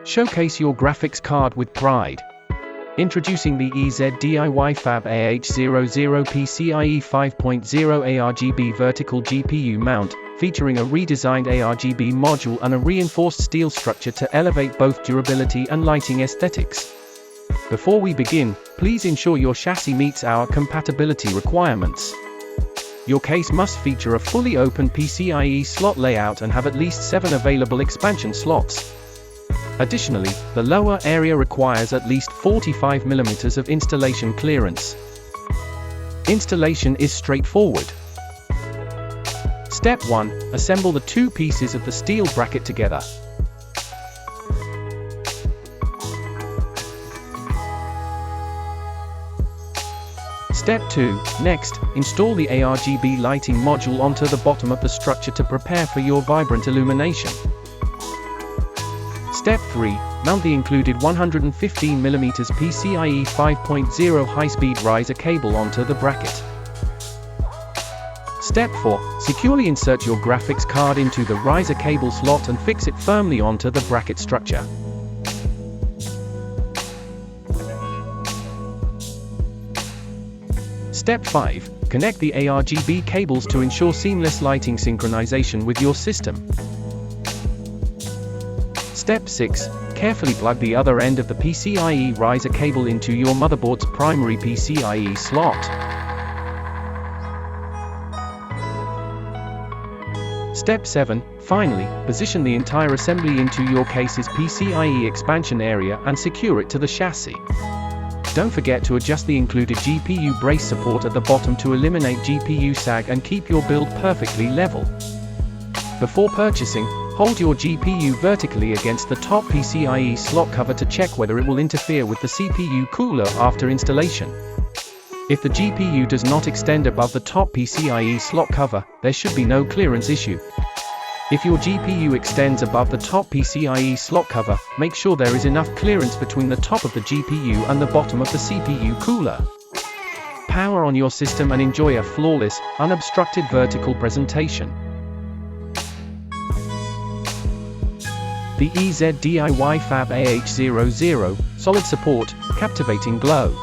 Showcase your graphics card with pride. Introducing the EZDIY-FAB AH00 PCIe 5.0 ARGB Vertical GPU Mount, featuring a redesigned ARGB module and a reinforced steel structure to elevate both durability and lighting aesthetics. Before we begin, please ensure your chassis meets our compatibility requirements. Your case must feature a fully open PCIe slot layout and have at least 7 available expansion slots. Additionally, the lower area requires at least 45 mm of installation clearance. Installation is straightforward. Step 1. Assemble the two pieces of the steel bracket together. Step 2. Next, install the ARGB lighting module onto the bottom of the structure to prepare for your vibrant illumination. Step 3. Mount the included 115 mm PCIe 5.0 high-speed riser cable onto the bracket. Step 4. Securely insert your graphics card into the riser cable slot and fix it firmly onto the bracket structure. Step 5. Connect the ARGB cables to ensure seamless lighting synchronization with your system. Step 6. Carefully plug the other end of the PCIe riser cable into your motherboard's primary PCIe slot. Step 7. Finally, position the entire assembly into your case's PCIe expansion area and secure it to the chassis. Don't forget to adjust the included GPU brace support at the bottom to eliminate GPU sag and keep your build perfectly level. Before purchasing, hold your GPU vertically against the top PCIe slot cover to check whether it will interfere with the CPU cooler after installation. If the GPU does not extend above the top PCIe slot cover, there should be no clearance issue. If your GPU extends above the top PCIe slot cover, make sure there is enough clearance between the top of the GPU and the bottom of the CPU cooler. Power on your system and enjoy a flawless, unobstructed vertical presentation. The EZDIY-FAB AH00, solid support, captivating glow.